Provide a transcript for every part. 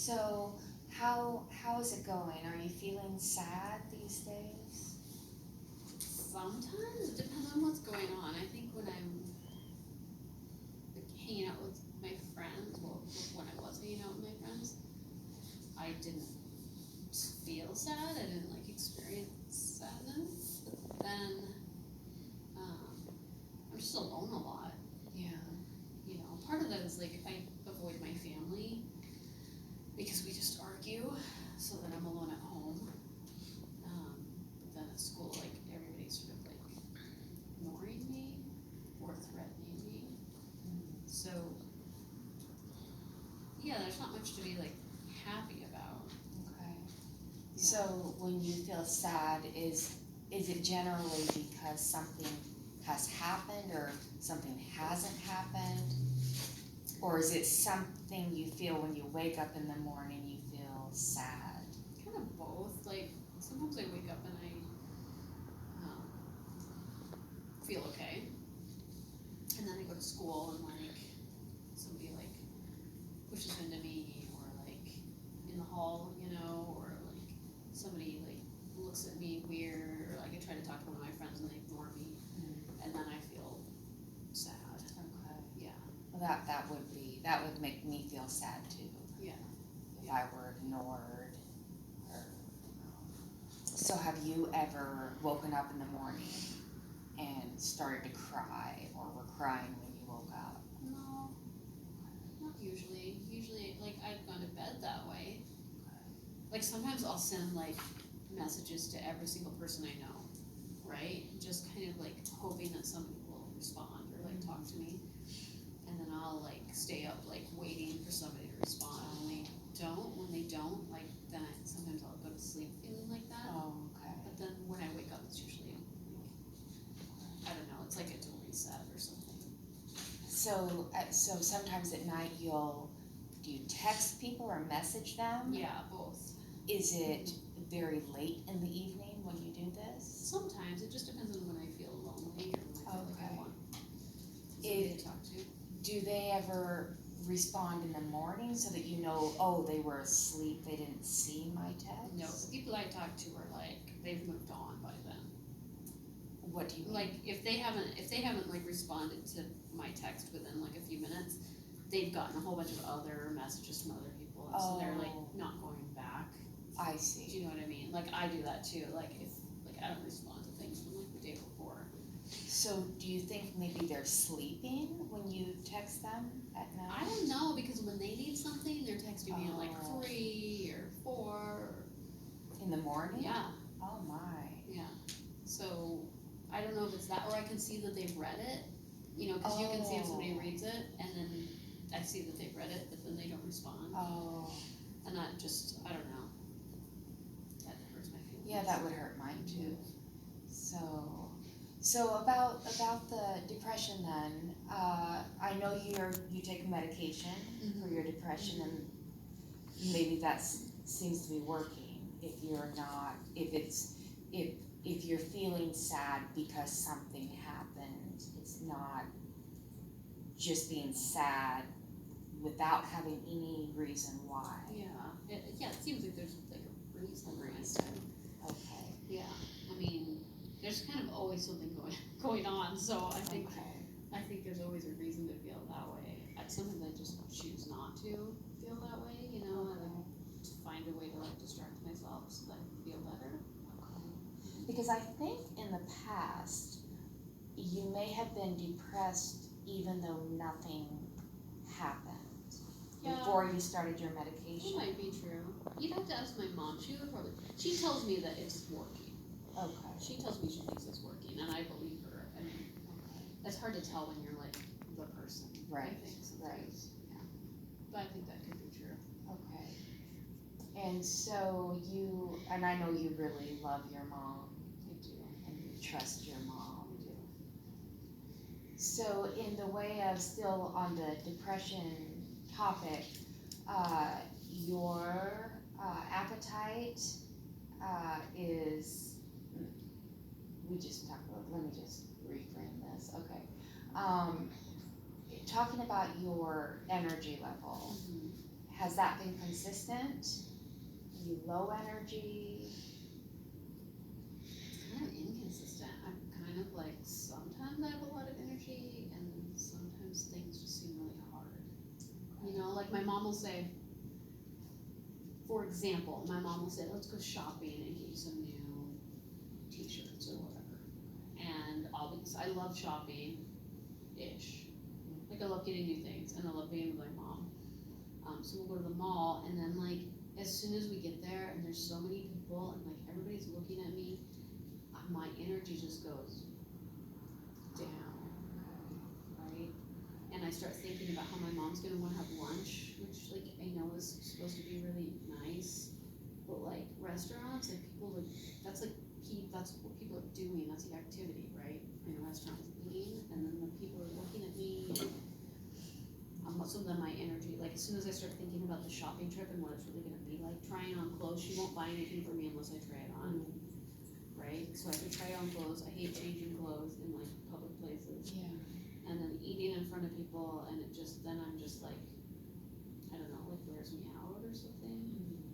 So how is it going? Are you feeling sad these days? Sometimes it depends on what's going on. I think when I'm like, hanging out with my friends, well, when I was hanging out with my friends, I didn't feel sad. I didn't like experience sadness. But then I'm just alone a lot. Yeah. You know, part of that is like I avoid my family because we just argue, so that I'm alone at home. But then at school, like everybody's sort of like ignoring me or threatening me. So yeah, there's not much to be like happy about. Okay. Yeah. So when you feel sad, is it generally because something has happened or something hasn't happened? Or is it something you feel when you wake up in the morning you feel sad? Kind of both. Like sometimes I wake up and I feel okay, and then I go to school and like somebody like pushes into me, or like in the hall, you know, or like somebody like looks at me weird, or like I try to talk to one of my friends and they ignore me, and then I feel sad. Okay. Yeah. Well, that would make me feel sad too. Yeah. If I were ignored. Or, so have you ever woken up in the morning and started to cry, or were crying when you woke up? No, not usually. Usually, like I've gone to bed that way. Like sometimes I'll send like messages to every single person I know, right? Just kind of like hoping that somebody will respond or like talk to me. And then I'll like stay up like waiting for somebody to respond. And when they don't, like then sometimes I'll go to sleep feeling like that. Oh, okay. But then when I wake up, it's usually I don't know. It's like it's a reset or something. So sometimes at night do you text people or message them? Yeah, both. Is it very late in the evening when you do this? Sometimes it just depends on when I feel lonely or when I feel like I want somebody to talk to. Do they ever respond in the morning so that you know, oh, they were asleep, they didn't see my text? No, the people I talk to are like they've moved on by then. What do you mean? Like if they haven't like responded to my text within like a few minutes, they've gotten a whole bunch of other messages from other people, and so they're like not going back. I see. Do you know what I mean? Like I do that too. Like if like I don't respond to things from like the day before. So do you think maybe they're sleeping when you text them at night? I don't know, because when they need something, they're texting me at like 3 or 4. In the morning? Yeah. Oh my. Yeah. So I don't know if it's that, or I can see that they've read it. You know, because you can see if somebody reads it, and then I see that they've read it, but then they don't respond. Oh. And that just, I don't know. That hurts my feelings. Yeah, that would hurt mine too. So about the depression then, I know you take medication for your depression, and maybe that seems to be working. If you're feeling sad because something happened, it's not just being sad without having any reason why. Yeah. It seems like there's like a reason. Okay. Yeah. I mean, there's kind of always something going on, so I think there's always a reason to feel that way. Sometimes I just choose not to feel that way, you know, and to find a way to like distract myself so that I can feel better. Okay. Because I think in the past you may have been depressed even though nothing happened before you started your medication. That might be true. You'd have to ask my mom. She tells me that it's working. Okay. She tells me she thinks it's working, and I believe her. I mean, it's hard to tell when you're like the person. Right. I think sometimes. Yeah. But I think that could be true. Okay. And so and I know you really love your mom. I do. And you trust your mom. I do. So in the way of still on the depression topic, your appetite is, let me just reframe this, okay. Talking about your energy level, has that been consistent? Are you low energy? It's kind of inconsistent. I'm kind of like, sometimes I have a lot of energy and sometimes things just seem really hard. You know, like my mom will say, for example, my mom will say, let's go shopping and get you some new t-shirts or whatever. And I love shopping-ish. Like I love getting new things and I love being with my mom. So we'll go to the mall and then like, as soon as we get there and there's so many people and like everybody's looking at me, my energy just goes down, right? And I start thinking about how my mom's gonna wanna have lunch, which like I know is supposed to be really nice, but like restaurants, like people would, that's what people are doing, that's the activity, right? In a restaurant, eating, and then the people are looking at me. Most of them, my energy, like as soon as I start thinking about the shopping trip and what it's really gonna be like, trying on clothes, she won't buy anything for me unless I try it on. Right? So I have to try on clothes. I hate changing clothes in like public places. Yeah. And then eating in front of people, and then I'm just like, I don't know, like wears me out or something.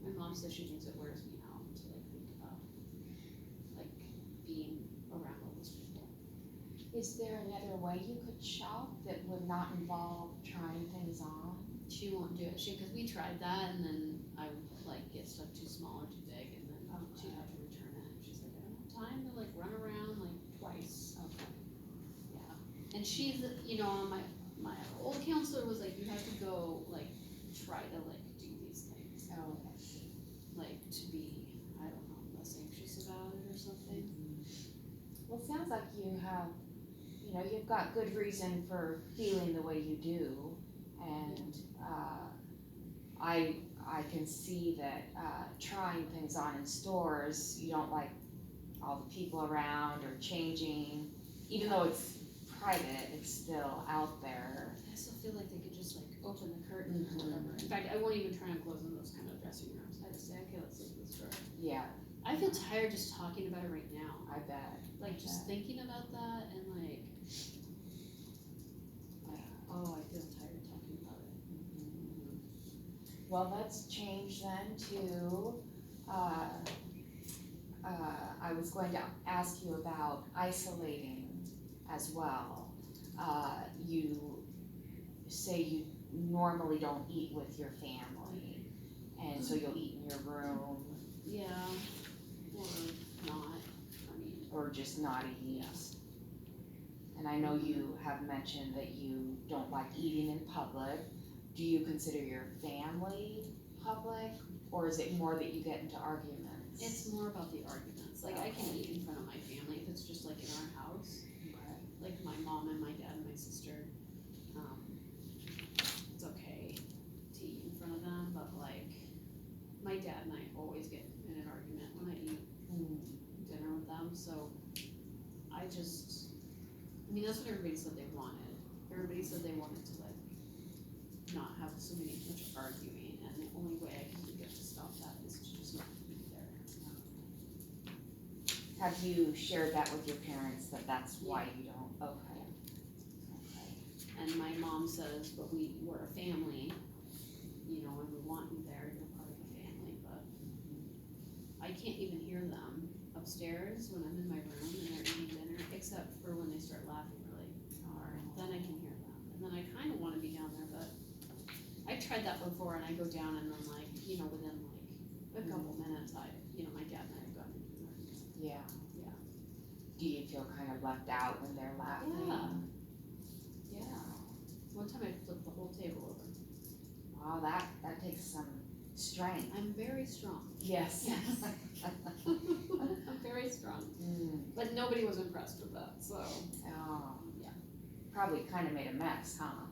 My mom says she thinks it wears me out to like think about like being around all those people. Is there another way you could shop that would not involve trying things on? She won't do it. Because we tried that, and then I would like get stuff too small or too big, and then she'd have to return it. She's like, I don't have time to like run around like twice. Okay. Yeah. And she's, you know, my old counselor was like, you have to go like try to like do these things, Oh, okay. like to be, I don't know, less anxious about it or something. Well, it sounds like you have, you've got good reason for feeling the way you do, and I can see that trying things on in stores, you don't like all the people around or changing, even though it's private, it's still out there. I still feel like they could just like open the curtain or whatever. In fact, I won't even try on clothes in those kind of dressing rooms. I just say, okay, let's leave the store. Yeah, I feel tired just talking about it right now. I bet. Like just thinking about that and like, oh, I feel tired talking about it. Well, let's change then to, I was going to ask you about isolating as well. You say you normally don't eat with your family, and so you'll eat in your room. Yeah, or not, I mean. Or just not eat. Yes. And I know you have mentioned that you don't like eating in public. Do you consider your family public, or is it more that you get into arguments? It's more about the arguments. Like I can eat in front of my family if it's just like in our house. Okay. Like my mom and my dad and my sister. It's okay to eat in front of them, but like my dad and I always get in an argument when I eat dinner with them. So I mean that's what everybody said they wanted. Everybody said they wanted to like not have much arguing, and the only way I can get to stop that is to just not be there. Have you shared that with your parents, that that's why you don't? Okay. Okay. And my mom says, but we're a family, you know, and we want you there, you're part of the family, but I can't even hear them upstairs when I'm in my room and they're eating dinner, except for when they start laughing really hard, then I can hear them. And then I kinda wanna be down there, but I tried that before and I go down and then like, you know, within like a couple minutes, my dad and I have gotten into it. Yeah. Yeah. Do you feel kind of left out when they're laughing? Yeah. One time I flipped the whole table over. Wow, that takes some strength. I'm very strong. Yes. Yes. I'm very strong. But nobody was impressed with that, so. Oh. Yeah. Probably kind of made a mess, huh?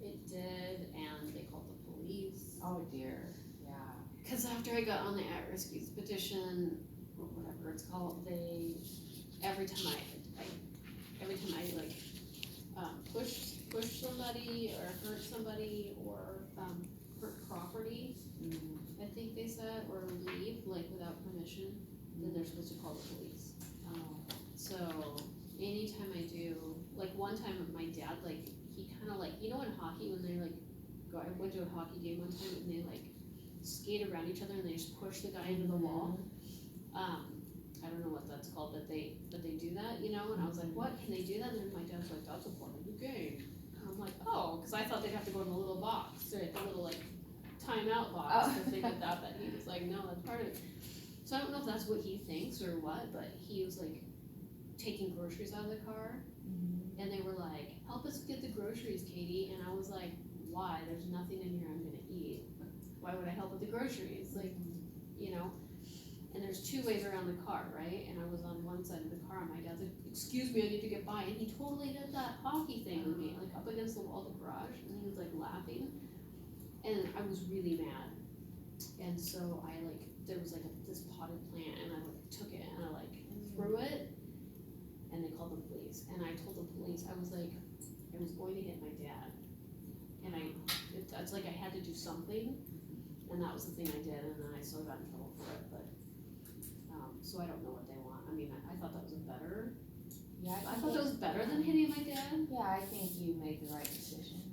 It did, and they called the police. Oh dear, yeah. Because after I got on the at-risk youth petition, or whatever it's called, every time I like push somebody or hurt somebody or hurt property, I think they said, or leave like without permission, then they're supposed to call the police. So anytime I do, like one time my dad, like he kind of like, you know in hockey when they like I went to a hockey game one time and they like skate around each other and they just push the guy into the wall. I don't know what that's called, but they do that, you know, and I was like, what, can they do that? And then my dad's like, that's a part of the game. And I'm like, oh, because I thought they'd have to go in the little box, or the little like timeout box, if they did that, but he was like, no, that's part of it. So I don't know if that's what he thinks or what, but he was like taking groceries out of the car, and they were like, help us get the groceries, Katie, and I was like, why? There's nothing in here I'm gonna eat. Why would I help with the groceries? Like, you know? And there's two ways around the car, right? And I was on one side of the car, and my dad's like, excuse me, I need to get by. And he totally did that hockey thing with me, like up against the wall of the garage, and he was like laughing. And I was really mad. And so I like, there was like this potted plant, and I like took it, and I like threw it, and they called the police. And I told the police, I was like, I was going to hit my dad. And it's like I had to do something, and that was the thing I did, and then I still got in trouble for it, but. So I don't know what they want. I mean, I thought that was better. Yeah, I thought that was better than hitting my dad. Yeah, I think you made the right decision.